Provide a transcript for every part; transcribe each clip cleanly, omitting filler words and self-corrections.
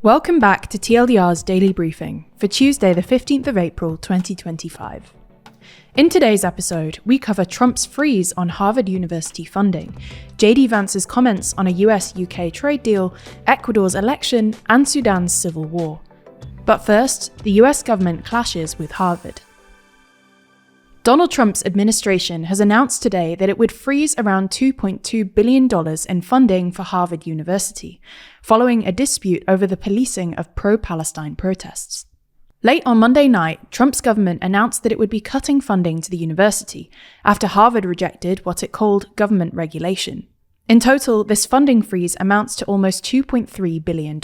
Welcome back to TLDR's daily briefing for Tuesday, the 15th of April, 2025. In today's episode, we cover Trump's freeze on Harvard University funding, JD Vance's comments on a US-UK trade deal, Ecuador's election, and Sudan's civil war. But first, the US government clashes with Harvard. Donald Trump's administration has announced today that it would freeze around $2.2 billion in funding for Harvard University, following a dispute over the policing of pro-Palestine protests. Late on Monday night, Trump's government announced that it would be cutting funding to the university after Harvard rejected what it called government regulation. In total, this funding freeze amounts to almost $2.3 billion.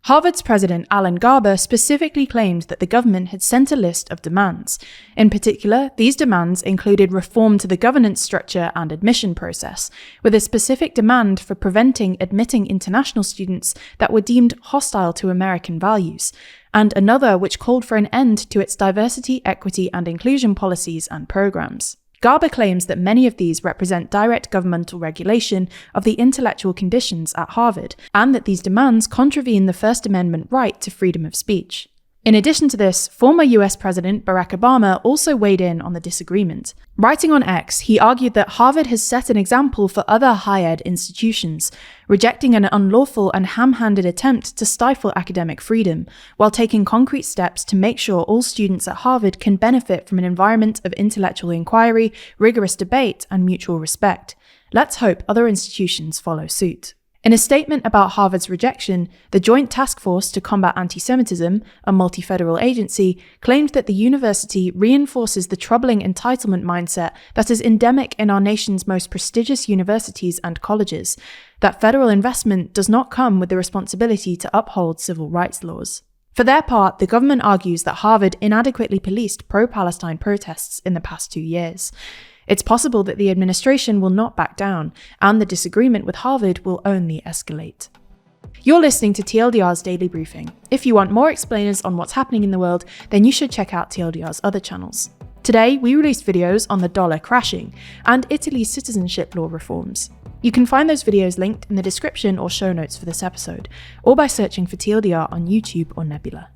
Harvard's president Alan Garber specifically claimed that the government had sent a list of demands. In particular, these demands included reform to the governance structure and admission process, with a specific demand for preventing admitting international students that were deemed hostile to American values, and another which called for an end to its diversity, equity, and inclusion policies and programs. Garber claims that many of these represent direct governmental regulation of the intellectual conditions at Harvard, and that these demands contravene the First Amendment right to freedom of speech. In addition to this, former US President Barack Obama also weighed in on the disagreement. Writing on X, he argued that Harvard has set an example for other higher ed institutions, rejecting an unlawful and ham-handed attempt to stifle academic freedom, while taking concrete steps to make sure all students at Harvard can benefit from an environment of intellectual inquiry, rigorous debate, and mutual respect. Let's hope other institutions follow suit. In a statement about Harvard's rejection, the Joint Task Force to Combat Anti-Semitism, a multi-federal agency, claimed that the university reinforces the troubling entitlement mindset that is endemic in our nation's most prestigious universities and colleges, that federal investment does not come with the responsibility to uphold civil rights laws. For their part, the government argues that Harvard inadequately policed pro-Palestine protests in the past 2 years. It's possible that the administration will not back down, and the disagreement with Harvard will only escalate. You're listening to TLDR's Daily Briefing. If you want more explainers on what's happening in the world, then you should check out TLDR's other channels. Today, we released videos on the dollar crashing and Italy's citizenship law reforms. You can find those videos linked in the description or show notes for this episode, or by searching for TLDR on YouTube or Nebula.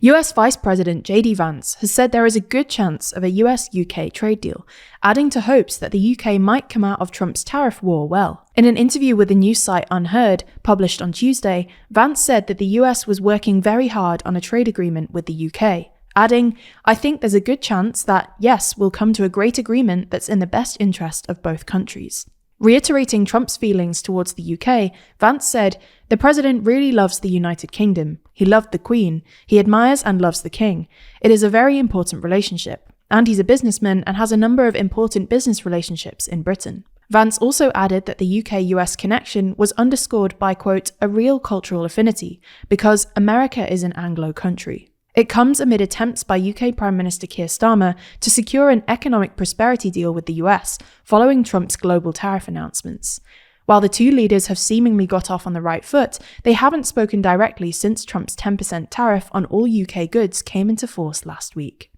US Vice President JD Vance has said there is a good chance of a US-UK trade deal, adding to hopes that the UK might come out of Trump's tariff war well. In an interview with the news site Unheard, published on Tuesday, Vance said that the US was working very hard on a trade agreement with the UK, adding, "I think there's a good chance that, yes, we'll come to a great agreement that's in the best interest of both countries." Reiterating Trump's feelings towards the UK, Vance said, "The president really loves the United Kingdom. He loved the Queen. He admires and loves the King. It is a very important relationship. And he's a businessman and has a number of important business relationships in Britain." Vance also added that the UK-US connection was underscored by, quote, "a real cultural affinity, because America is an Anglo country." It comes amid attempts by UK Prime Minister Keir Starmer to secure an economic prosperity deal with the US following Trump's global tariff announcements. While the two leaders have seemingly got off on the right foot, they haven't spoken directly since Trump's 10% tariff on all UK goods came into force last week.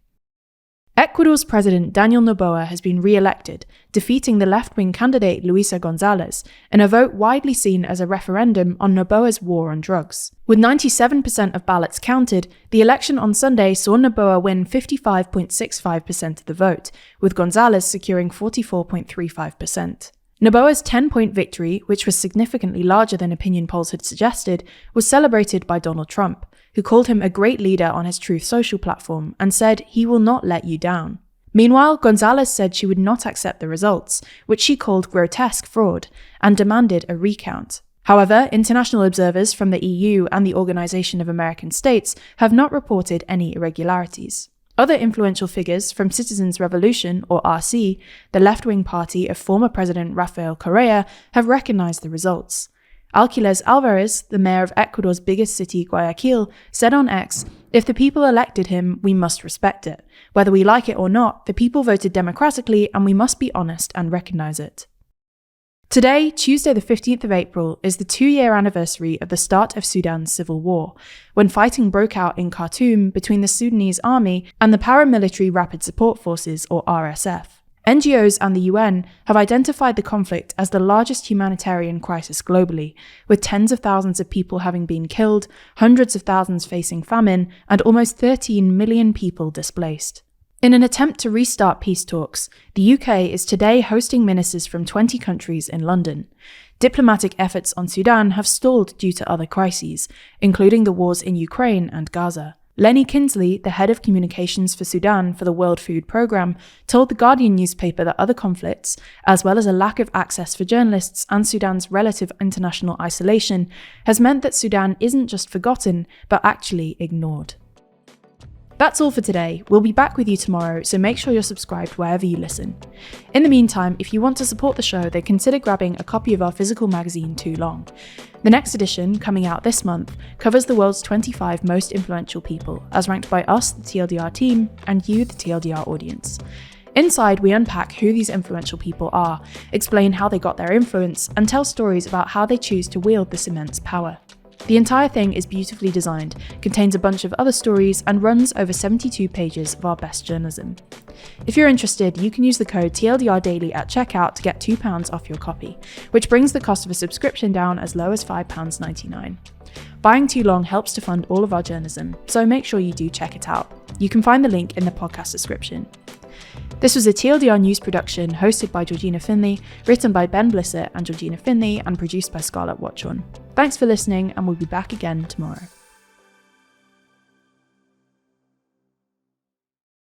Ecuador's President Daniel Noboa has been re-elected, defeating the left-wing candidate Luisa González in a vote widely seen as a referendum on Noboa's war on drugs. With 97% of ballots counted, the election on Sunday saw Noboa win 55.65% of the vote, with González securing 44.35%. Noboa's 10-point victory, which was significantly larger than opinion polls had suggested, was celebrated by Donald Trump, who called him a great leader on his Truth Social platform and said he will not let you down. Meanwhile, González said she would not accept the results, which she called grotesque fraud, and demanded a recount. However, international observers from the EU and the Organization of American States have not reported any irregularities. Other influential figures from Citizens Revolution, or RC, the left-wing party of former President Rafael Correa, have recognized the results. Alquiles Alvarez, the mayor of Ecuador's biggest city, Guayaquil, said on X, "If the people elected him, we must respect it. Whether we like it or not, the people voted democratically and we must be honest and recognize it." Today, Tuesday the 15th of April, is the 2-year anniversary of the start of Sudan's civil war, when fighting broke out in Khartoum between the Sudanese army and the paramilitary Rapid Support Forces, or RSF. NGOs and the UN have identified the conflict as the largest humanitarian crisis globally, with tens of thousands of people having been killed, hundreds of thousands facing famine, and almost 13 million people displaced. In an attempt to restart peace talks, the UK is today hosting ministers from 20 countries in London. Diplomatic efforts on Sudan have stalled due to other crises, including the wars in Ukraine and Gaza. Lenny Kinsley, the head of communications for Sudan for the World Food Programme, told The Guardian newspaper that other conflicts, as well as a lack of access for journalists and Sudan's relative international isolation, has meant that Sudan isn't just forgotten, but actually ignored. That's all for today. We'll be back with you tomorrow, so make sure you're subscribed wherever you listen. In the meantime, if you want to support the show, then consider grabbing a copy of our physical magazine, Too Long. The next edition, coming out this month, covers the world's 25 most influential people, as ranked by us, the TLDR team, and you, the TLDR audience. Inside, we unpack who these influential people are, explain how they got their influence, and tell stories about how they choose to wield this immense power. The entire thing is beautifully designed, contains a bunch of other stories, and runs over 72 pages of our best journalism. If you're interested, you can use the code TLDRDaily at checkout to get £2 off your copy, which brings the cost of a subscription down as low as £5.99. Buying Too Long helps to fund all of our journalism, so make sure you do check it out. You can find the link in the podcast description. This was a TLDR news production hosted by Georgina Findlay, written by Ben Blissett and Georgina Findlay, and produced by Scarlett Watchorn. Thanks for listening, and we'll be back again tomorrow.